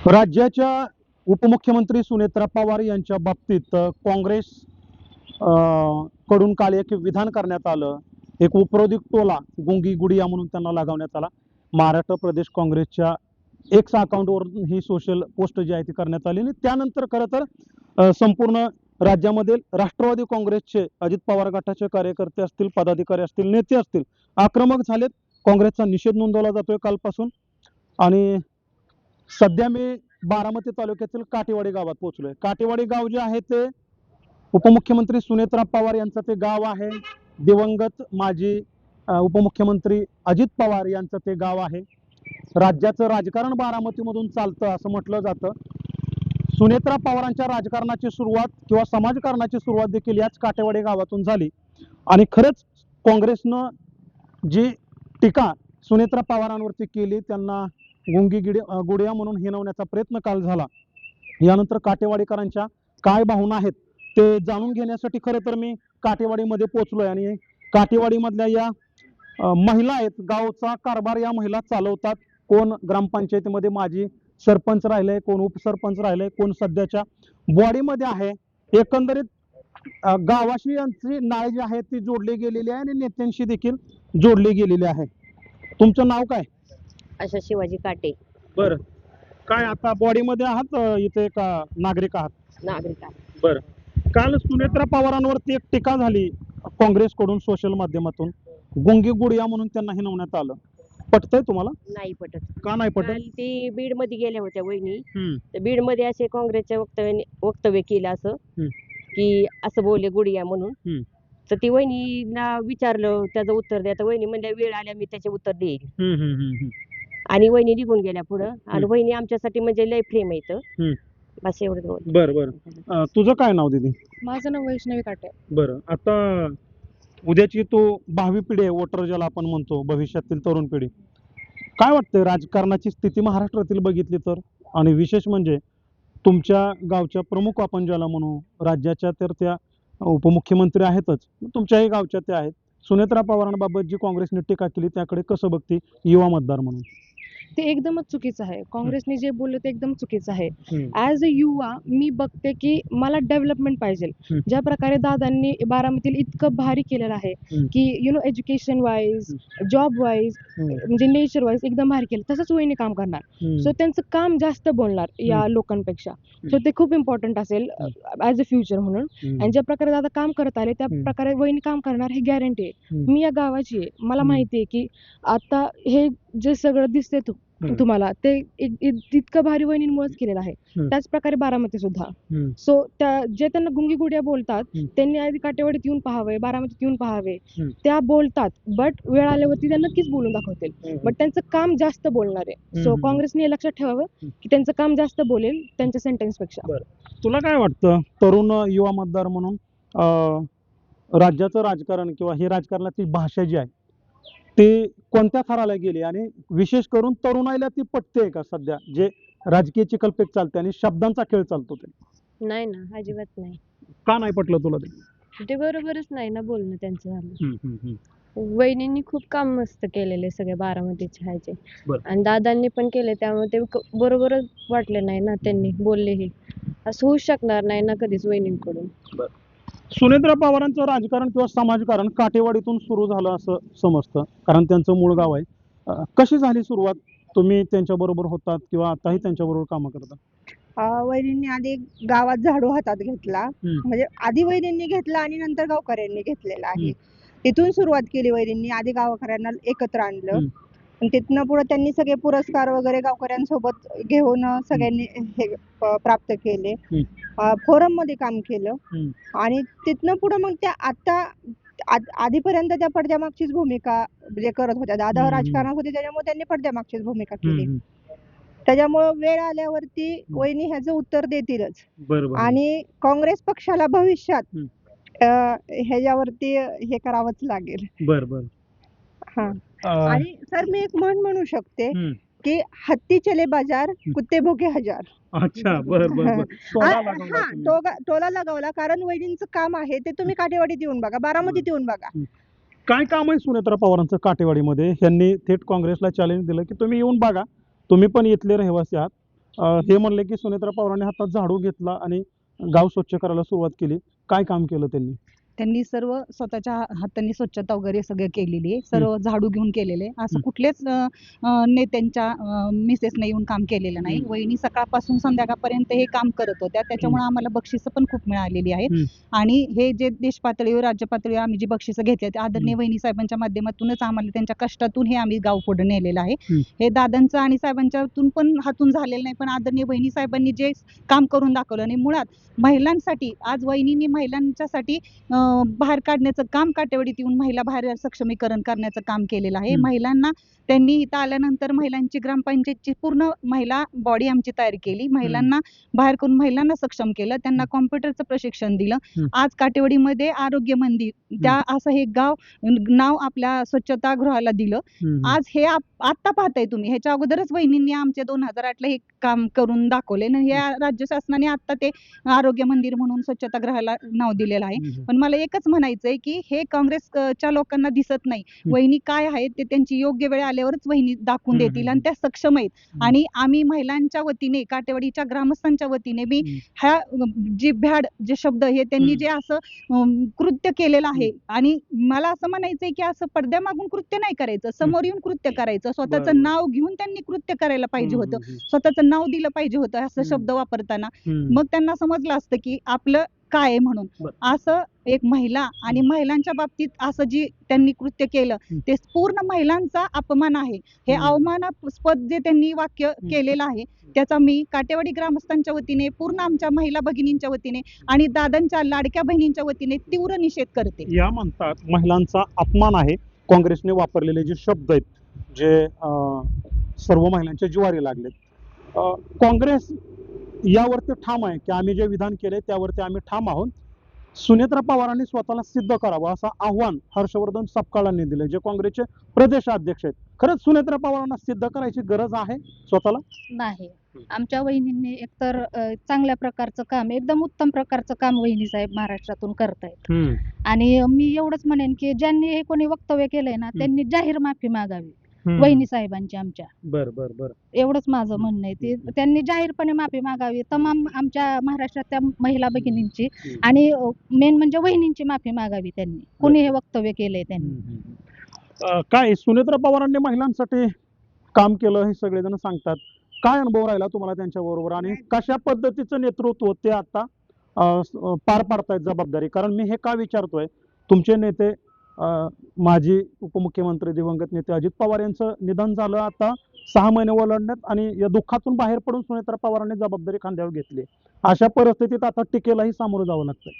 राज्याच्या उपमुख्यमंत्री सुनेत्रा पवार यांच्या बाबतीत काँग्रेस कडून काल एक विधान करण्यात आलं. एक उपरोधिक टोला गुंगी गुडिया म्हणून त्यांना लगावण्यात आला. महाराष्ट्र प्रदेश काँग्रेसच्या एक्स अकाउंटवरून ही सोशल पोस्ट जी आहे ती करण्यात आली आणि त्यानंतर खरं तर संपूर्ण राज्यामध्ये राष्ट्रवादी काँग्रेसचे अजित पवार गटाचे कार्यकर्ते असतील, पदाधिकारी असतील, नेते असतील, आक्रमक झालेत. काँग्रेसचा निषेध नोंदवला जातोय कालपासून. आणि सध्या मी बारामती तालुक्यातील काटेवाडी गावात पोहोचलोय. काटेवाडी गाव जे आहे ते उपमुख्यमंत्री सुनेत्रा पवार यांचं ते गाव आहे. दिवंगत माजी उपमुख्यमंत्री अजित पवार यांचं ते गाव आहे. राज्याचं राजकारण बारामतीमधून चालतं असं म्हटलं जातं. सुनेत्रा पवारांच्या राजकारणाची सुरुवात किंवा समाजकारणाची सुरुवात देखील याच काटेवाडी गावातून झाली. आणि खरंच काँग्रेसनं जी टीका सुनेत्रा पवारांवरती केली, त्यांना गुंगी गुडिया म्हणून हिणवण्याचा प्रयत्न काल झाला. यानंतर काटेवाडीकरांच्या काय भावना आहेत ते जाणून घेण्यासाठी खरं तर मी काटेवाडीमध्ये पोहोचलोय. आणि काटेवाडीमधल्या या महिला आहेत, गावचा कारभार या महिला चालवतात. कोण ग्रामपंचायतीमध्ये माजी सरपंच राहिले, कोण उपसरपंच राहिले, कोण सध्याच्या बॉडीमध्ये आहे. एकंदरीत गावाशी यांची नाळ जी आहे ती जोडली गेलेली आहे आणि नेत्यांशी देखील जोडली गेलेली आहे. तुमचं नाव काय? अशा शिवाजी काटे. बरं, काय आता बॉडीमध्ये आहात इथे का नागरिक आहात? नागरिक आहे. बरं, काल सुनेत्रा पवारांवरती एक टीका झाली काँग्रेसकडून सोशल माध्यमातून. गुंगी गुडिया म्हणून त्यांना हिणवण्यात आलं. पटतंय तुम्हाला? नाही पटत. का नाही पटत? काल ते बीड मध्ये गेल्या होत्या वहिनी. हम्म, तर बीड मध्ये असे काँग्रेसच्या वक्तव्य केलं असं की असं बोलले गुडिया म्हणून. हम्म. तर ती वहिनीला विचारलं त्याचं उत्तर द्या. तर वहिनी म्हणल्या वेळ आल्या मी त्याचे उत्तर देईल. आणि वहिनी निघून गेल्या पुढं. आणि वहिनी आमच्यासाठी म्हणजे लय प्रेम आहे इथं. बस एवढंच बोल. बरं बरं, तुझं काय नाव दीदी? माझं नाव वैष्णवी काटे. बरं, आता उद्याची तो भावी पिढी आहे, वोटर ज्याला आपण म्हणतो, भविष्यातील तरुण पिढी, काय वाटतंय राजकारणाची स्थिती महाराष्ट्रातील बघितली तर? आणि विशेष म्हणजे तुमच्या गावच्या प्रमुख आपण ज्याला म्हणू, राज्याच्या तर त्या उपमुख्यमंत्री आहेतच, तुमच्याही गावच्या त्या आहेत. सुनेत्रा पवारांबाबत जी काँग्रेसने टीका केली त्याकडे कसं बघते युवा मतदार म्हणून? ते एकदमच चुकीचं आहे. काँग्रेसने जे बोललं ते एकदम चुकीचं आहे. ॲज अ युवा मी बघते की मला डेव्हलपमेंट पाहिजे. ज्या प्रकारे दादांनी बारामतीला इतकं भारी केलेलं आहे की एज्युकेशन वाईज, जॉब वाईज, म्हणजे नेचर वाईज एकदम भारी केलं. तसंच वहिनी काम करणार. सो त्यांचं काम जास्त बोलणार या लोकांपेक्षा. सो ते खूप इम्पॉर्टंट असेल ॲज अ फ्युचर म्हणून. आणि ज्या प्रकारे दादा काम करत आले त्या प्रकारे वहिनी काम करणार हे गॅरंटी आहे. मी या गावाची आहे, मला माहिती आहे की आता हे जे सगळं दिसते तुम्हाला ते इतकं भारी वहिनींमुळेच केलेलं आहे. त्याच प्रकारे बारामती सुद्धा. सो जे त्यांना गुंगी गुडिया बोलतात त्यांनी आधी काटेवाडीत येऊन पाहावे, बारामतीत येऊन पाहावे. त्या बोलतात बट वेळ आल्यावरती त्या नक्कीच बोलून दाखवतील. बट त्यांचं काम जास्त बोलणार आहे. सो काँग्रेसने हे लक्षात ठेवावं की त्यांचं काम जास्त बोलेल त्यांच्या सेंटेन्स पेक्षा. तुला काय वाटतं तरुण युवा मतदार म्हणून राज्याचं राजकारण किंवा ही राजकारणाची भाषा जी आहे ती कोणत्या थराला गेली आणि विशेष करून तरुणाईला ती पटते का सध्या जे राजकीय चिखलफेक चालते आणि शब्दांचा खेळ चालतो ते? नाही ना, अजिबात नाही. का नाही पटलं तुला ते? ते बरोबरच नाही ना बोलणं त्यांचं झालं. वहिनींनी खूप काम मस्त केलेले सगळे बारामतीचे ह्याचे. आणि दादांनी पण केले त्यामुळे ते बरोबरच वाटले नाही ना. त्यांनी बोलले हे असं होऊ शकणार नाही ना कधीच वहिनींकडून. सुनेत्रा पवारांचं राजकारण किंवा समाजकारण काटेवाडीतून सुरू झालं असं समजतं, कारण त्यांचं मूळ गाव आहे. कशी झाली सुरुवात? तुम्ही त्यांच्या बरोबर होतात किंवा आताही त्यांच्या बरोबर कामं करता? वहिनींनी आधी गावात झाडू हातात घेतला. म्हणजे आधी वहिनींनी घेतला आणि नंतर गावकऱ्यांनी घेतलेला आहे. तिथून सुरुवात केली वहिनींनी. आधी गावकऱ्यांना एकत्र आणलं. तिथनं पुढे त्यांनी सगळे पुरस्कार वगैरे गावकऱ्यांसोबत घेऊन सगळ्यांनी हे प्राप्त केले. फोरम मध्ये काम केलं. आणि तिथनं पुढे मग त्या आता आधीपर्यंत त्या पडद्यामागचीच भूमिका म्हणजे करत होत्या. दादा राजकारणात होते त्याच्यामुळे त्यांनी पडद्यामागचीच भूमिका केली. त्याच्यामुळे वेळ आल्यावरती वहिनी ह्याचं उत्तर देतीलच. आणि काँग्रेस पक्षाला भविष्यात ह्याच्यावरती हे करावंच लागेल. हा. आणि सर मी एक म्हण म्हणू शकते की हत्ती चले बाजार, कुत्ते भोगे हजार. अच्छा, टोला लगावला कारण वहिनींचं काम आहे ते तुम्ही काटेवाडीत येऊन बघा, बारामतीत येऊन बघा. काय काम आहे सुनेत्रा पवारांचं काटेवाडीमध्ये? यांनी थेट काँग्रेसला चॅलेंज दिलं की तुम्ही येऊन बघा, तुम्ही पण इथले रहिवासी आहात, हे म्हणले की सुनेत्रा पवारांनी हातात झाडू घेतला आणि गाव स्वच्छ करायला सुरुवात केली. काय काम केलं त्यांनी? त्यांनी सर्व स्वतःच्या हातांनी स्वच्छता वगैरे सगळं केलेली आहे. सर्व झाडू घेऊन केलेले आहे. असं कुठल्याच नेत्यांच्या मिसेसने येऊन काम केलेलं नाही. वहिनी सकाळपासून संध्याकाळपर्यंत हे काम करत होत्या. त्याच्यामुळे आम्हाला बक्षिसं पण खूप मिळालेली आहेत. आणि हे जे देश पातळीवर राज्य पातळीवर आम्ही जी बक्षिसं घेतली ते आदरणीय वहिनी साहेबांच्या माध्यमातूनच आम्हाला त्यांच्या कष्टातून हे आम्ही गाव पुढे नेलेलं आहे. हे दादांचं आणि साहेबांच्यातून पण हातून झालेलं नाही, पण आदरणीय वहिनी साहेबांनी जे काम करून दाखवलं आणि मुळात महिलांसाठी आज वहिनींनी महिलांच्यासाठी बाहेर काढण्याचं काम काटेवाडीत येऊन महिला बाहेर सक्षमीकरण करण्याचं काम केलेलं आहे. महिलांना त्यांनी इथं आल्यानंतर महिलांची ग्रामपंचायतची पूर्ण महिला बॉडी आमची तयार केली. महिलांना बाहेर करून महिलांना सक्षम केलं. त्यांना कॉम्प्युटरचं प्रशिक्षण दिलं. आज काटेवाडीमध्ये आरोग्य मंदिर त्या असं हे गाव नाव आपल्या स्वच्छतागृहाला दिलं. आज हे आता पाहताय तुम्ही, ह्याच्या अगोदरच वहिनींनी आमच्या 2008 ला हे काम करून दाखवले आणि या राज्य शासनाने आता ते आरोग्य मंदिर म्हणून स्वच्छतागृहाला नाव दिलेलं आहे. पण मला एकच म्हणायचंय की हे काँग्रेसच्या लोकांना दिसत नाही. वहिनी काय आहेत ते त्यांची योग्य वेळ आल्यावरच वहिनी दाखवून देतील आणि त्या सक्षम आहेत. आणि आम्ही महिलांच्या वतीने काटेवाडीच्या ग्रामस्थांच्या वतीने मी ह्या जी भ्याड जे शब्द हे त्यांनी जे असं कृत्य केलेलं आहे आणि मला असं म्हणायचंय की असं पडद्यामागून कृत्य नाही करायचं, समोर येऊन कृत्य करायचं. स्वतःचं नाव घेऊन त्यांनी कृत्य करायला पाहिजे होतं. स्वतःचं नाव दिलं पाहिजे होतं असं शब्द वापरताना. मग त्यांना समजलं असतं की आपलं काय आहे म्हणून. असं एक महिला आणि महिलांच्या बाबतीत असं जी त्यांनी कृत्य केलं ते पूर्ण महिलांचा अपमान आहे. हे अवमानास्पद जे त्यांनी वाक्य केलेलं आहे त्याचा मी काटेवाडी ग्रामस्थांच्या वतीने पूर्ण आमच्या महिला भगिनींच्या वतीने आणि दादांच्या लाडक्या बहिणींच्या वतीने तीव्र निषेध करते. या म्हणतात महिलांचा अपमान आहे. काँग्रेसने वापरलेले जे शब्द आहेत जे सर्व महिलांच्या जिव्हारी लागलेत. काँग्रेस यावरती ठाम आहे की आम्ही जे विधान केले त्यावरती आम्ही ठाम आहोत. सुनेत्रा पवारांनी स्वतःला सिद्ध करावं असं आव्हान हर्षवर्धन सपकाळांनी दिले, जे काँग्रेसचे प्रदेशाध्यक्ष आहेत. खरंच सुनेत्रा पवारांना सिद्ध करायची गरज आहे स्वतःला? नाही. आमच्या वहिनींनी एकतर चांगल्या प्रकारचं काम, एकदम उत्तम प्रकारचं काम वहिनी साहेब महाराष्ट्रातून करतायत. आणि मी एवढंच म्हणेन की ज्यांनी हे कोणी वक्तव्य केलंय ना त्यांनी जाहीर माफी मागावी वहिनी साहेबांची आमच्या. बर एवढंच माझं म्हणणं आहे. ते त्यांनी जाहीरपणे माफी मागावी तमाम आमच्या महाराष्ट्रातल्या महिला भगिनींची आणि मेन म्हणजे वहिनींची माफी मागावी त्यांनी, कोणी हे वक्तव्य केलंय त्यांनी. काय सुनेत्रा पवारांनी महिलांसाठी काम केलं हे सगळेजण सांगतात. काय अनुभव राहिला तुम्हाला त्यांच्या बरोबर आणि कशा पद्धतीचं नेतृत्व ते आता पार पाडतायत जबाबदारी? कारण मी हे का विचारतोय, तुमचे नेते माजी उपमुख्यमंत्री दिवंगत नेते अजित पवार यांचं निधन झालं आता 6 महिने ओलांडण्यात आणि या दुःखातून बाहेर पडून सुनेत्रा पवारांनी जबाबदारी खांद्यावर घेतली. अशा परिस्थितीत आता टीकेलाही सामोरं जावं लागतंय.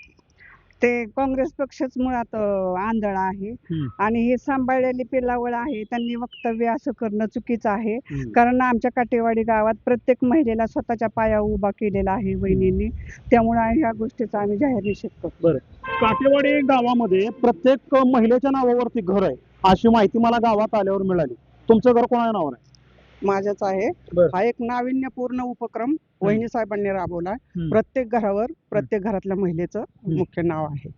ते काँग्रेस पक्षच मुळात आंधळा आहे आणि हे सांभाळलेली पिलावळ आहे. त्यांनी वक्तव्य असं करणं चुकीचं आहे. कारण आमच्या काटेवाडी गावात प्रत्येक महिलेला स्वतःच्या पायावर उभा केलेला आहे वहिनींनी. त्यामुळे ह्या गोष्टीचा आम्ही जाहीर निषेध करतो. बरं, काटेवाडी गावामध्ये प्रत्येक महिलेच्या नावावरती घर आहे अशी माहिती मला गावात आल्यावर मिळाली. तुमचं घर कोणाच्या नावावर आहे? माझ्याच आहे. हा एक नाविन्यपूर्ण उपक्रम वहिनी साहेबांनी राबवला. प्रत्येक घरावर प्रत्येक घरातल्या महिलेचं मुख्य नाव आहे.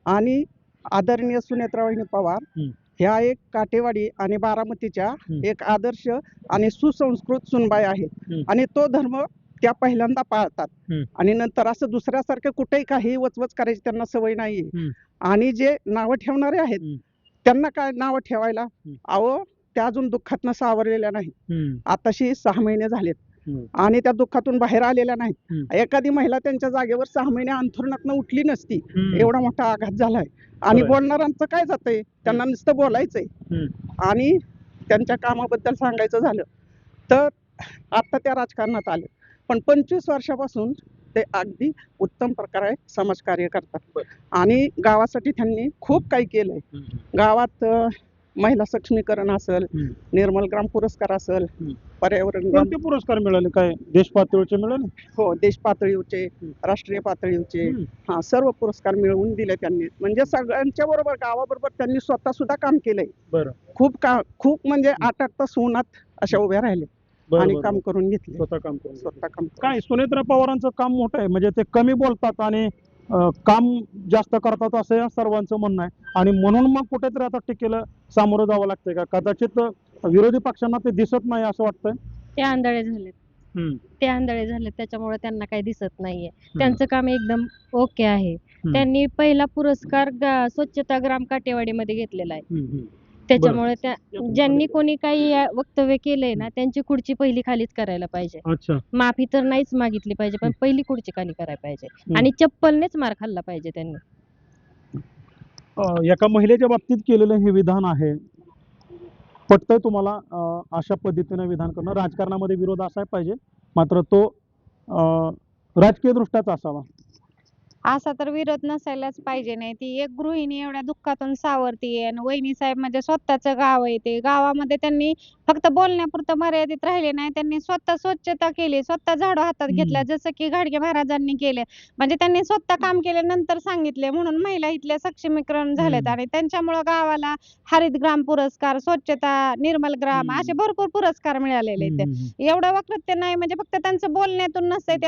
आणि आदरणीय सुनेत्रा वहिनी पवार ह्या एक काटेवाडी आणि बारामतीच्या एक आदर्श आणि सुसंस्कृत सुनबाई आहेत आणि तो धर्म त्या पहिल्यांदा पाळतात आणि नंतर असं दुसऱ्यासारखं कुठेही काही वचवच करायची त्यांना सवय नाहीये. आणि जे नावं ठेवणारे आहेत त्यांना काय नावं ठेवायला, अहो त्या अजून दुःखातनं सावरलेल्या नाहीत. आताशी 6 महिने झालेत आणि त्या दुःखातून बाहेर आलेल्या नाहीत. एखादी महिला त्यांच्या जागेवर 6 महिने अंथरुणातनं उठली नसती, एवढा मोठा आघात झालाय. आणि बोलणाऱ्यांचं काय जातंय, त्यांना नुसतं बोलायचंय. आणि त्यांच्या कामाबद्दल सांगायचं झालं तर आता त्या राजकारणात आले, पण 25 वर्षापासून ते अगदी उत्तम प्रकारे समाजकार्य करतात आणि गावासाठी त्यांनी खूप काही केलंय. गावात महिला सक्षमीकरण असेल, निर्मल ग्राम पुरस्कार असेल, पर्यावरण कोणते पुरस्कार मिळाले? काय देश पातळीचे मिळाले? हो, देश पातळीवरचे, राष्ट्रीय पातळीवरचे, हा सर्व पुरस्कार मिळवून दिले त्यांनी. म्हणजे सगळ्यांच्या बरोबर गावाबरोबर त्यांनी स्वतः सुद्धा काम केलंय. बरं, खूप म्हणजे 8 तास उन्हात अशा उभ्या राहिले आणि काम करून घेतले. स्वतः काम करून स्वतः काम. काय सुनेत्रा पवारांचं काम मोठं आहे, म्हणजे ते कमी बोलतात आणि काम जास्त करतात असं या सर्वांचं म्हणणं आहे. आणि म्हणून मग कुठेतरी आता टीकेला सामोरं जावं लागतंय का? कदाचित विरोधी पक्षांना ते दिसत नाही असं वाटतंय. ते आंधळे झालेत. ते आंधळे झाले त्याच्यामुळे त्यांना काही दिसत नाहीये. त्यांचं काम एकदम ओके आहे. त्यांनी पहिला पुरस्कार स्वच्छता ग्राम काटेवाडीमध्ये घेतलेला आहे. त्याच्यामुळे ज्यांनी कोणी काही वक्तव्य केलंय ना त्यांची खुर्ची पहिली खालीच करायला पाहिजे. अच्छा. माफी तर नाहीच मागितली पाहिजे पण पहिली खुर्ची खाली करायला पाहिजे आणि चप्पलनेच मार खाल्ला पाहिजे त्यांनी. एका महिलेच्या बाबतीत केलेलं हे विधान आहे, पटतंय तुम्हाला? अशा पद्धतीनं विधान करणं, राजकारणामध्ये विरोध असायला पाहिजे, मात्र तो राजकीय दृष्ट्याच असावा. असा तर विरोध नसायलाच पाहिजे. नाही ती एक गृहिणी एवढ्या दुःखातून सावरतीये आणि वहिनी साहेब म्हणजे स्वतःचं गाव आहे ते. गावामध्ये त्यांनी फक्त बोलण्यापुरतं मर्यादित राहिले नाही, त्यांनी स्वतः स्वच्छता केली, स्वतः झाडू हातात घेतला जसं की घाडगे महाराजांनी केले. म्हणजे त्यांनी स्वतः काम केले नंतर सांगितले म्हणून महिला इथल्या सक्षमीकरण झालेत आणि त्यांच्यामुळं गावाला हरित ग्राम पुरस्कार, स्वच्छता निर्मल ग्राम असे भरपूर पुरस्कार मिळालेले आहेत. एवढं वक्तृत्व नाही म्हणजे फक्त त्यांचं बोलण्यातून नसतंय, ते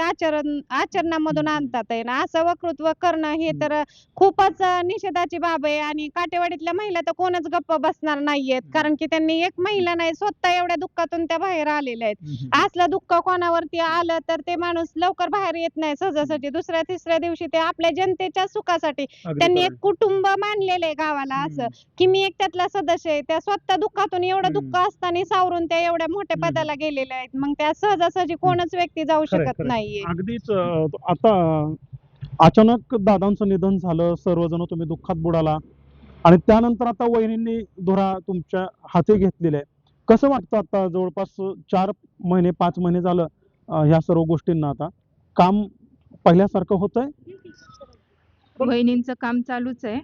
आचरणामधून आणतात आहे ना. असं वक्तृत्व करणं हे तर खूपच निषेधाची बाब आहे आणि काटेवाडीतल्या महिला तर कोणच गप्प बसणार नाहीयेत, कारण की त्यांनी एक महिला नाही स्वतः एवढ्या दुःखातून त्या बाहेर आलेल्या आहेत. असलं दुःख कोणावरती आलं तर ते माणूस लवकर बाहेर येत नाही सहजासहजी. दुसऱ्या तिसऱ्या दिवशी ते आपल्या जनतेच्या सुखासाठी त्यांनी एक कुटुंब मानलेलं आहे गावाला, असं की मी एक त्यातला सदस्य आहे. त्या स्वतः दुःखातून एवढं दुःख असताना सावरून त्या एवढ्या मोठ्या पदाला गेलेल्या आहेत. मग त्या सहजासहजी कोणच व्यक्ती जाऊ शकत नाहीये. अगदीच. आता अचानक दादांचं निधन झालं, सर्वजण तुम्ही दुःखात बुडाला आणि त्यानंतर आता वहिनींनी धुरा तुमच्या हाती घेतलेला आहे. कसं वाटतं आता जवळपास 4 महिने 5 महिने झालं ह्या सर्व गोष्टींना, आता काम पहिल्यासारखं होतंय? वहिनींचं काम चालूच आहे.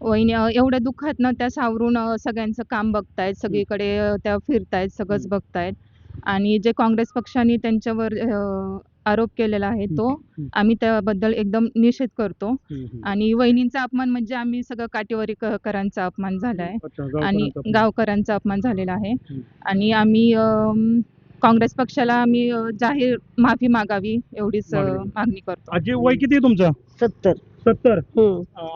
वहिनी एवढ्या दुःखातनं त्या सावरून सगळ्यांचं काम बघतायत, सगळीकडे त्या फिरतायत, सगळंच बघतायत. आणि जे काँग्रेस पक्षाने त्यांच्यावर आरोप केलेला आहे तो आम्ही त्याबद्दल एकदम निषेध करतो. आणि वहिनींचा अपमान म्हणजे आम्ही सगळं काटेवाडीकरांचा अपमान झालाय आणि गावकऱ्यांचा अपमान झालेला आहे. आणि आम्ही काँग्रेस पक्षाला आम्ही जाहीर माफी मागावी एवढीच मागणी करतो. आजी, वय किती आहे तुमचं? 70. 70.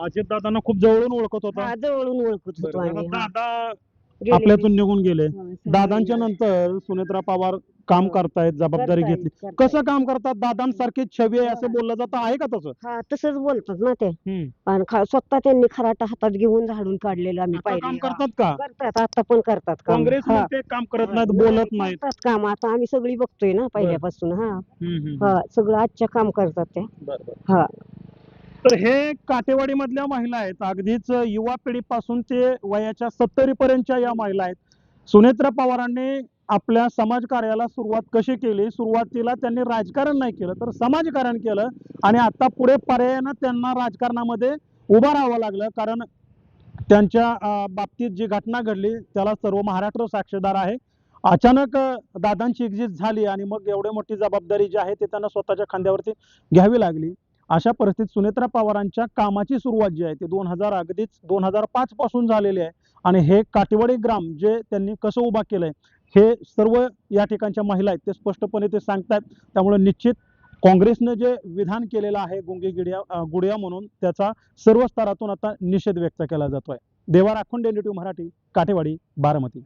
अजित दादांना खूप जवळून ओळखत होता. हा, जवळून ओळखत होतो आता आम्ही. हा. दादा गेले आपल्यातून निघून गेले. मी. दादांच्या नंतर सुनेत्रा पवार काम करतायत, जबाबदारी करतायत, घेतली. करतायत. कसं काम करतात? दादांसारखी छवी आहे असं बोललं जातं, आहे का तसं? हा, तसंच बोलतात ना ते. आणि स्वतः त्यांनी खराटा हातात घेऊन झाडून काढलेलं आम्ही आता काम पाहिले. करतात का? करतात, आता पण करतात काम. काँग्रेस हा. मध्ये काम करत नाहीत, बोलत नाहीत. करतात काम. आता आम्ही सगळी बघतोय ना पहिल्यापासून. हा हम्म. हा, सगळं आजच्या काम करतात त्या. बरं. हा. तर हे काटेवाडी मधल्या महिला आहेत, अगदीच युवा पिढीपासून ते वयाच्या 70 पर्यंतच्या या महिला आहेत. सुनेत्रा पवारांनी आपल्या समाजकार्याला सुरुवात कशी केली? सुरुवातीला त्यांनी राजकारण नाही केलं तर समाजकारण केलं आणि आता पुढे पर्यायानं त्यांना राजकारणामध्ये उभं राहावं लागलं, कारण त्यांच्या बाबतीत जी घटना घडली त्याला सर्व महाराष्ट्र साक्षीदार आहे. अचानक दादांची एक्झिट झाली आणि मग एवढी मोठी जबाबदारी जी आहे ते त्यांना स्वतःच्या खांद्यावरती घ्यावी लागली. अशा परिस्थितीत सुनेत्रा पवारांच्या कामाची सुरुवात जी आहे ती 2005 पासून झालेली आहे आणि हे काटेवाडी ग्राम जे त्यांनी कसं उभा केलंय हे सर्व या ठिकाणच्या महिला आहेत ते स्पष्टपणे ते सांगतायत. त्यामुळे निश्चित काँग्रेसनं जे विधान केलेलं आहे गुंगी गुडिया म्हणून त्याचा सर्व स्तरातून आता निषेध व्यक्त केला जातोय. देवा राखोंडे, NDTV मराठी, काटेवाडी, बारामती.